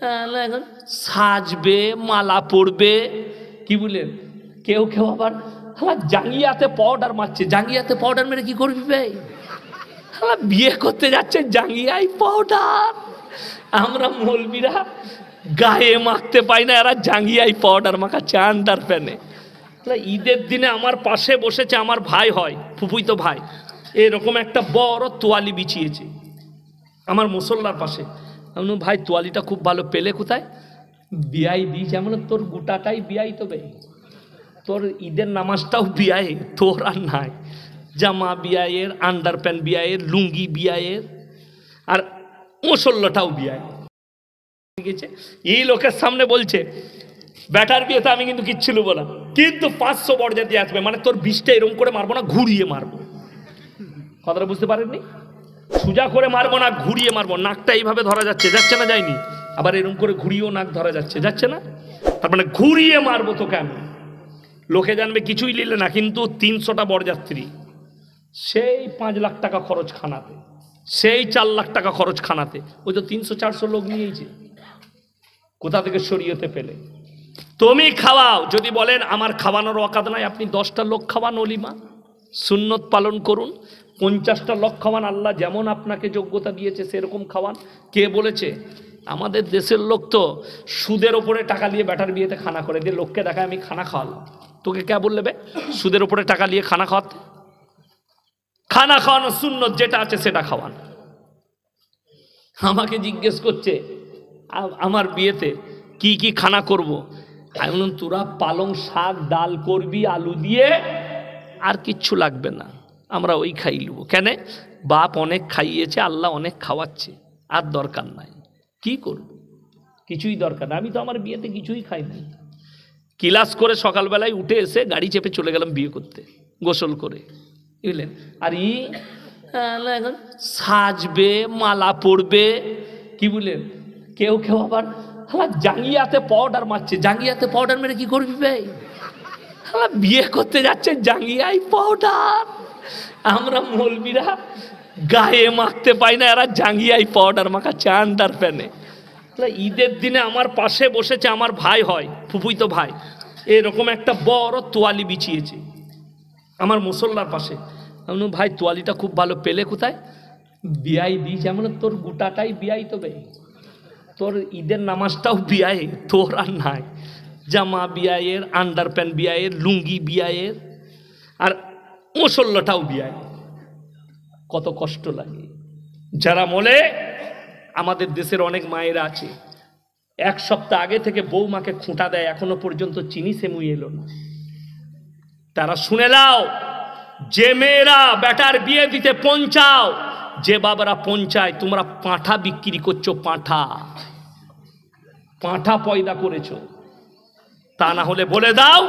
এখন সাজবে, মালা পরবে, কি বলেন, কেউ কেউ আবার জাঙ্গিয়াতে পাউডার মারছে। জাঙ্গিয়াতে পাউডার মেরে কি করবি ভাই? বিয়ে করতে যাচ্ছে জাঙ্গিয়াই পাউডার। আমরা মৌলবীরা গায়ে মাখতে পাই না, এরা জাঙ্গিয়াই পাউডার মাখাচ্ছে আন্ডার প্যানে। ঈদের দিনে আমার পাশে বসেছে, আমার ভাই হয়, ফুফুইতো ভাই, এরকম একটা বড় তোয়ালি বিছিয়েছে আমার মুসল্লার পাশে। আমি ভাই তোয়ালিটা খুব ভালো, পেলে কোথায়? বিয়াই দিয়েছে। এমন তোর গোটাটাই বিয়াই, তবে তোর ঈদের নামাজটাও বিয়ায়, তোর আর নাই। জামা বিয়ায়ের, আন্ডার প্যান্ট বিয়ায়ের, লুঙ্গি বিয়ায়ের, আর মুসল্লাটাও বিয়ায়। ঠিক আছে, এই লোকের সামনে বলছে ব্যাটার বিয়েতে আমি কিন্তু কিচ্ছু নেবো না, কিন্তু 500 বরযাত্রী আসবে, মানে তোর 20টা এরকম করে মারবো না, ঘুরিয়ে মারবো। কথাটা বুঝতে পারেননি? সোজা করে মারবো না, ঘুরিয়ে মারবো। নাকটা এইভাবে ধরা যাচ্ছে, যাচ্ছে না? যায়নি। আবার এরকম করে ঘুরিয়েও নাক ধরা যাচ্ছে, যাচ্ছে না? তার মানে ঘুরিয়ে মারবো তোকে আমি। লোকে জানবে কিছুই নিলে না, কিন্তু 300টা বরযাত্রী, সেই 5 লাখ টাকা খরচ খানাতে, সেই 4 লাখ টাকা খরচ খানাতে। ওই তো 300-400 লোক নিয়েছে, কোথা থেকে শরীয়তে পেলে? তুমি খাওয়াও। যদি বলেন আমার খাওয়ানোর ওয়াকাত নাই, আপনি 10টা লোক খাওয়ান, অলিমা সুন্নত পালন করুন। 50টা লোক খাওয়ান, আল্লাহ যেমন আপনাকে যোগ্যতা দিয়েছে সেরকম খাওয়ান। কে বলেছে? আমাদের দেশের লোক তো সুদের ওপরে টাকা নিয়ে ব্যাটার বিয়েতে খানা করে দিয়ে লোককে দেখায় আমি খানা খাওয়ালাম। তোকে কে বললে বে সুদের ওপরে টাকা নিয়ে খানা খাওয়াতে? খানা খাওয়ানো সুন্নত, যেটা আছে সেটা খাওয়ান। আমাকে জিজ্ঞেস করছে আমার বিয়েতে কি কি খানা করব। আমি বললাম তোরা পালং শাক ডাল করবি আলু দিয়ে, আর কিচ্ছু লাগবে না, আমরা ওই খাই নেবো। কেন? বাপ অনেক খাইয়েছে, আল্লাহ অনেক খাওয়াচ্ছে, আর দরকার নাই। কি করব? কিছুই দরকার না। আমি তো আমার বিয়েতে কিছুই খাই নাই। ক্লাস করে সকালবেলায় উঠে এসে গাড়ি চেপে চলে গেলাম বিয়ে করতে, গোসল করে, বুঝলেন? আর এখন সাজবে, মালা পরবে, কি বলেন, কেউ কেউ আবার জাঙ্গিয়াতে পাউডার মারছে। জাঙ্গিয়াতে পাউডার মেরে কি করবি ভাই? বিয়ে করতে যাচ্ছে জাঙ্গিয়াই পাউডার। আমরা মৌলবীরা গায়ে মাখতে পাই না, এরা জাঙ্গিয়াই পাউডার মাখাচ্ছে আন্ডার প্যানে। ঈদের দিনে আমার পাশে বসেছে আমার ভাই হয়, ফুফুইতো ভাই, এরকম একটা বড় তোয়ালি বিছিয়েছে আমার মুসল্লার পাশে। আমি ভাই তোয়ালিটা খুব ভালো, পেলে কোথায়? বিয়াই দিয়েছে। এমন তোর গোটাটাই বিয়াই, তবে তোর ঈদের নামাজটাও বিয়ায়, তোর আর নাই। জামা বিয়ায়ের, আন্ডার প্যান্ট বিয়ায়ের, লুঙ্গি বিয়ায়ের, আর মুসল্লাটাও বিয়ায়। কত কষ্ট লাগে। যারা বলে, আমাদের দেশের অনেক মায়েরা আছে 1 সপ্তাহ আগে থেকে বৌমাকে খুঁটা দেয়, এখনো পর্যন্ত চিনি সেমুই এলো না। তারা শুনে নাও, যে মেয়েরা বেটার বিয়ে দিতে পৌঁছাও, যে বাবারা পৌঁছায়, তোমরা পাঁঠা বিক্রি করছো, পাঁঠা পাঁঠা পয়দা করেছো। তা না হলে বলে দাও,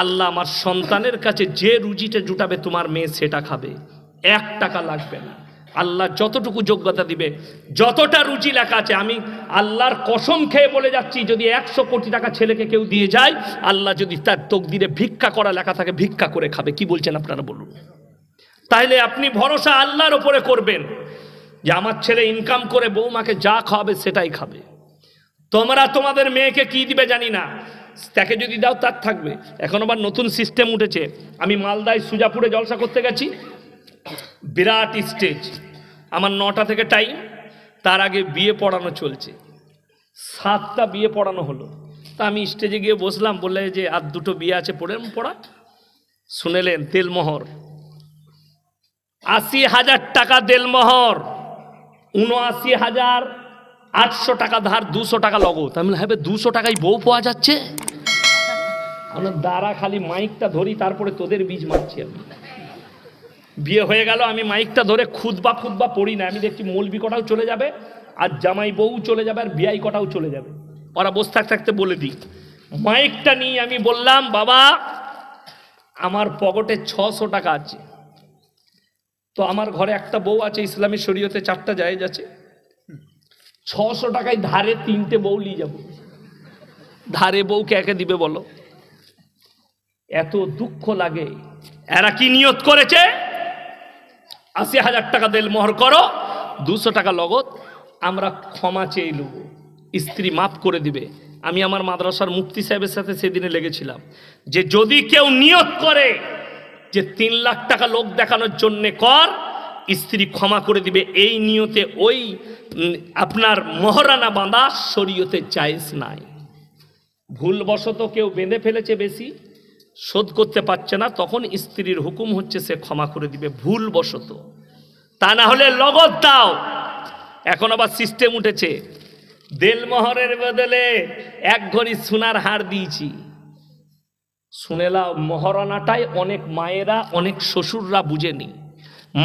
আল্লাহ আমার সন্তানের কাছে যে রুজিটা জুটাবে তোমার মেয়ে সেটা খাবে, 1 টাকা লাগবে না। আল্লাহ যতটুকু যোগ্যতা দিবে, যতটা রুজি লেখা আছে, আমি আল্লাহর কসম খেয়ে বলে যাচ্ছি, যদি 100 কোটি টাকা ছেলেকে কেউ দিয়ে যায়, আল্লাহ যদি তার তকদিরে ভিক্ষা করা লেখা থাকে, ভিক্ষা করে খাবে। কি বলছেন আপনারা বলুন? তাইলে আপনি ভরসা আল্লাহর উপরে করবেন যে আমার ছেলে ইনকাম করে বৌমাকে যা খাওয়াবে সেটাই খাবে। তোমরা তোমাদের মেয়েকে কি দিবে জানি না, তাকে যদি দাও তার থাকবে। এখন আবার নতুন সিস্টেম উঠেছে। আমি মালদায় সুজাপুরে জলসা করতে গেছি, বিরাট স্টেজ, আমার 9টা থেকে টাইম, তার আগে বিয়ে পড়ানো চলছে, 7টা বিয়ে পড়ানো হলো। তা আমি স্টেজে গিয়ে বসলাম, বললে যে আর 2টো বিয়ে আছে, পড়া। শুনেলেন তেলমোহর 80,000 টাকা তেলমোহর, 79,800 টাকা ধার, 200 টাকা লগত। আমি বললাম, হ্যাঁ 200 টাকায় বউ পাওয়া যাচ্ছে? আমরা দাঁড়া, খালি মাইকটা ধরি, তারপরে তোদের বীজ মারছি আমি। বিয়ে হয়ে গেল, আমি মাইকটা ধরে খুতবা পড়ি না। আমি দেখছি মৌলবি কটাও চলে যাবে, আর জামাই বউ চলে যাবে, আর বিয়াই কটাও চলে যাবে। ওরা বসে থাকতে বলে দিই, মাইকটা নিয়ে আমি বললাম, বাবা আমার পকেটে 600 টাকা আছে, তো আমার ঘরে একটা বউ আছে, ইসলামী শরীয়তে 4টা জায়েজ আছে, 600 টাকায় ধারে 3টে বউ নিয়ে যাবো। ধারে বউকে একে দিবে বলো? এত দুঃখ লাগে। এরা কি নিয়ত করেছে? 80,000 টাকা দেল মোহর করো, 200 টাকা লগত, আমরা ক্ষমা চেয়ে নেব। স্ত্রী মাফ করে দিবে। আমি আমার মাদ্রাসার মুফতি সাহেবের সাথে সেদিনে লেগেছিলাম যে যদি কেউ নিয়ত করে যে 3 লাখ টাকা লোক দেখানোর জন্যে কর, স্ত্রী ক্ষমা করে দিবে, এই নিয়তে ওই আপনার মহারানা বাঁধা শরীয়তে জায়েজ নাই। ভুলবশত কেউ বেঁধে ফেলেছে বেশি, শোধ করতে পারছে না, তখন স্ত্রীর হুকুম হচ্ছে সে ক্ষমা করে দিবে ভুলবশত, তা না হলে লগত দাও। এখন আবার সিস্টেম উঠেছে, দেলমোহরের বদলে 1 ভরি সোনার হার দিয়েছি। শুনেলাম মহারানাটাই অনেক মায়েরা অনেক শ্বশুররা বুঝেনি।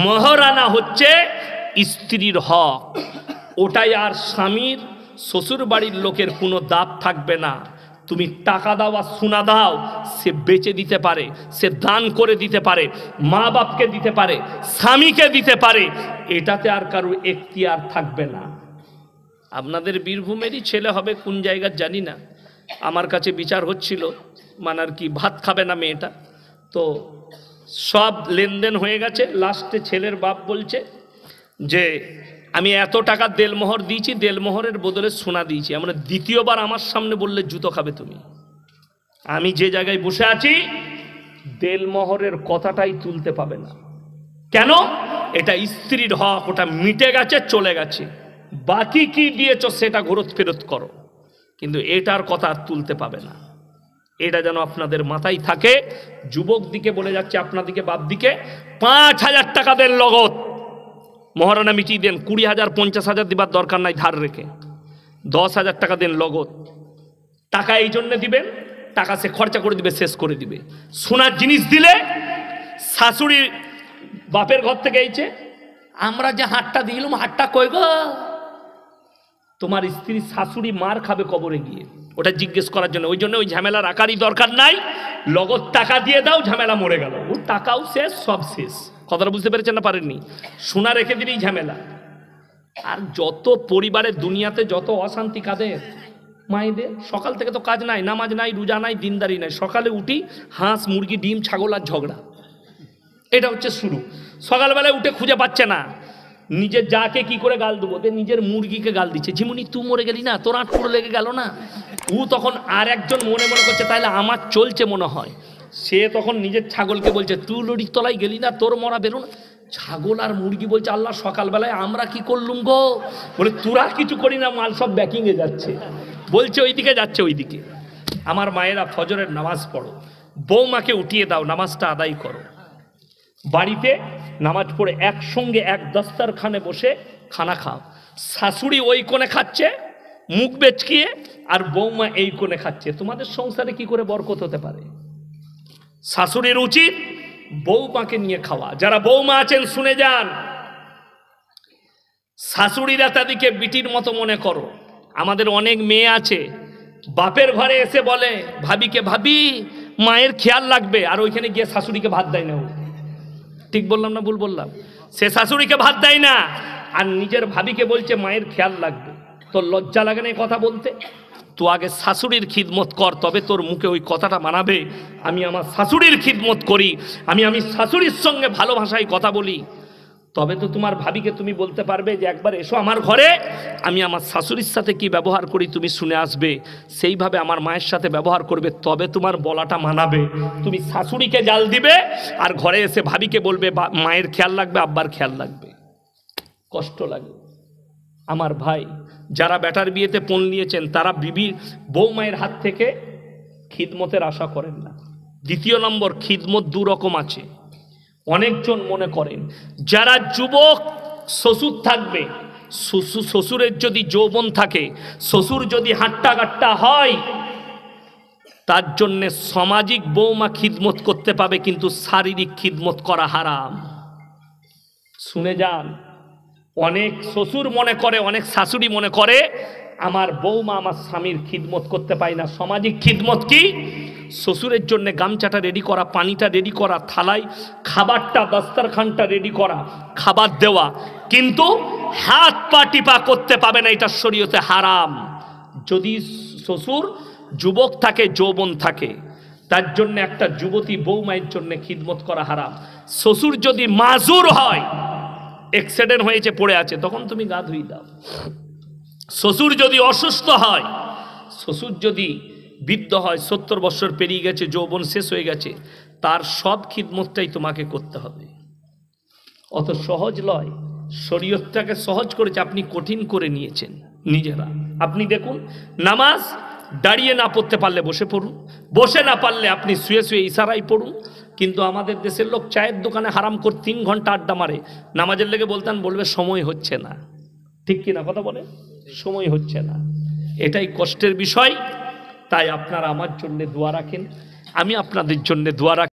মহারানা হচ্ছে স্ত্রীর হক, ওটাই আর স্বামীর শ্বশুর বাড়ির লোকের কোনো দাব থাকবে না। তুমি টাকা দাও আর সোনা দাও, সে বেচে দিতে পারে, সে দান করে দিতে পারে, মা বাপকে দিতে পারে, স্বামীকে দিতে পারে, এটাতে আর কারোর এখতিয়ার থাকবে না। আপনাদের বীরভূমেরই ছেলে হবে কোন জায়গার জানি না, আমার কাছে বিচার হচ্ছিল, মানে আর কি ভাত খাবে না মেয়েটা, তো সব লেনদেন হয়ে গেছে। লাস্টে ছেলের বাপ বলছে যে আমি এত টাকা দেলমোহর দিয়েছি, দেলমোহরের বদলে সোনা দিয়েছি। আমরা দ্বিতীয়বার আমার সামনে বললে জুতো খাবে তুমি। আমি যে জায়গায় বসে আছি দেলমোহরের কথাটাই তুলতে পাবে না। কেন? এটা স্ত্রীর হক, ওটা মিটে গেছে, চলে গেছে। বাকি কি দিয়েছ সেটা ঘুরত ফেরত করো, কিন্তু এটার কথা আর তুলতে পাবে না। এটা যেন আপনাদের মাথায় থাকে। যুবক দিকে বলে যাচ্ছে, আপনাদিকে বাপ দিকে 5,000 টাকা দেন লগত, মহারানা মিটিয়ে দেন। 20,000 50,000 দিবার দরকার নাই ধার রেখে, 10,000 টাকা দেন লগত। টাকা এই জন্য দিবেন, টাকা সে খরচা করে দিবে, শেষ করে দিবে। সোনার জিনিস দিলে শাশুড়ি বাপের ঘর থেকে এইছে, আমরা যে হাটটা দিলাম হাটটা কই গো? তোমার স্ত্রী শাশুড়ি মার খাবে কবরে গিয়ে, ওটা জিজ্ঞেস করার জন্য। ওই জন্য ওই ঝামেলা রাখারই দরকার নাই, লগত টাকা দিয়ে দাও, ঝামেলা মরে গেল। ওর টাকাও শেষ, সব শেষ। কথাটা বুঝতে পেরেছেন না পারেননি? সোনা রেখে দিলেই ঝামেলা। আর যত পরিবারের দুনিয়াতে যত অশান্তি কাদের, মায়েদের। সকাল থেকে তো কাজ নাই, নামাজ নাই, রোজা নাই, দিনদারি নাই। সকালে উঠি হাঁস মুরগি ডিম ছাগল আর ঝগড়া, এটা হচ্ছে শুরু। সকালবেলায় উঠে খুঁজে পাচ্ছে না নিজের যাকে কি করে গাল দেবো, নিজের মুরগিকে গাল দিচ্ছে। ঝিমুনি তুই মরে গেলি না, তোর আটপুরো লেগে গেল না। ও তখন আর একজন মনে মনে করছে তাহলে আমার চলছে মনে হয়। সে তখন নিজের ছাগলকে বলছে তুই লড়ির তলায় গেলি না, তোর মরা বেরোন। ছাগল আর মুরগি বলছে আল্লাহ সকালবেলায় আমরা কি করলুম গো? বলে তোরা কিছু করি না, মাল সব ব্যাকিংয়ে যাচ্ছে। বলছে ওইদিকে যাচ্ছে, ওইদিকে। আমার মায়েরা ফজরের নামাজ পড়ো, বৌমাকে উঠিয়ে দাও, নামাজটা আদায় করো। বাড়িতে নামাজ পড়ে একসঙ্গে এক দস্তারখানে বসে খানা খাও। শাশুড়ি ওই কোণে খাচ্ছে মুখ বেচকিয়ে, আর বৌমা এই কোণে খাচ্ছে। তোমাদের সংসারে কি করে বরকত হতে পারে? শাশুড়ির উচিত বৌমাকে নিয়ে খাওয়া। যারা বৌমা আছেন শুনে যান, শাশুড়িরা তাদেরকে বিটির মতো মনে করো। আমাদের অনেক মেয়ে আছে বাপের ঘরে এসে বলে ভাবিকে, ভাবি মায়ের খেয়াল লাগবে, আর ওইখানে গিয়ে শাশুড়িকে ভাত দেয় না। ঠিক বললাম না ভুল বললাম? সে শাশুড়িকে ভাত দেয় না, আর নিজের ভাবিকে বলছে মায়ের খেয়াল লাগবে। তোর লজ্জা লাগে না এই কথা বলতে? তো আগে শাশুড়ির খিদমত কর, তবে তোর মুখে ওই কথাটা মানাবে আমি আমার শাশুড়ির খিদমত করি, আমি শাশুড়ির সঙ্গে ভালো ভাষায় কথা বলি। তবে তো তোমার ভাবিকে তুমি বলতে পারবে যে একবার এসো আমার ঘরে, আমি আমার শাশুড়ির সাথে কি ব্যবহার করি তুমি শুনে আসবে, সেইভাবে আমার মায়ের সাথে ব্যবহার করবে, তবে তোমার বলাটা মানাবে। তুমি শাশুড়িকে জাল দিবে আর ঘরে এসে ভাবিকে বলবে মায়ের খেয়াল লাগবে, আব্বার খেয়াল লাগবে। কষ্ট লাগে। আমার ভাই যারা বেটার বিয়েতে পণ নিয়েছেন, তারা বিবির বউ মায়ের হাত থেকে খিদমতের আশা করেন না। দ্বিতীয় নম্বর, খিদমত দু রকম আছে। অনেকজন মনে করেন যারা যুবক শ্বশুর থাকবে, শ্বশুরের যদি যৌবন থাকে, শ্বশুর যদি হাট্টা গাট্টা হয়, তার জন্যে সামাজিক বৌমা খিদমত করতে পাবে, কিন্তু শারীরিক খিদমত করা হারাম। শুনে যান, অনেক শ্বশুর মনে করে, অনেক শাশুড়ি মনে করে আমার বৌমা আমার স্বামীর খিদমত করতে পায় না। সামাজিক খিদমত কি? শ্বশুরের জন্য গামছাটা রেডি করা, পানিটা রেডি করা, থালায় খাবারটা দস্তরখানটা রেডি করা, খাবার দেওয়া, কিন্তু হাত পা টিপা করতে পাবে না, এটা শরীয়তে হারাম। যদি শ্বশুর যুবক থাকে, যৌবন থাকে, তার জন্য একটা যুবতী বৌমায়ের জন্য খিদমত করা হারাম। শ্বশুর যদি মাজুর হয়, অ্যাক্সিডেন্ট হয়েছে পড়ে আছে, তখন তুমি গা ধুই দাও। শ্বশুর যদি অসুস্থ হয়, শ্বশুর যদি বৃদ্ধ হয়, 70 বছর পেরিয়ে গেছে, যৌবন শেষ হয়ে গেছে, তার সব খিদমতটাই তোমাকে করতে হবে। অত সহজ নয়। শরীয়তটাকে সহজ করেছে, আপনি কঠিন করে নিয়েছেন নিজেরা। আপনি দেখুন, নামাজ দাঁড়িয়ে না পড়তে পারলে বসে পড়ুন, বসে না পারলে আপনি শুয়ে শুয়ে ইশারায় পড়ুন। কিন্তু আমাদের দেশের লোক চায়ের দোকানে হারাম করে 3 ঘন্টা আড্ডা মারে, নামাজের লেগে বলবে সময় হচ্ছে না। ঠিক কিনা কথা বলে? সময় হচ্ছে না। এটাই কষ্টের বিষয়। তাই আপনারা আমার জন্য দোয়া রাখেন, আমি আপনাদের জন্য দোয়া রাখি।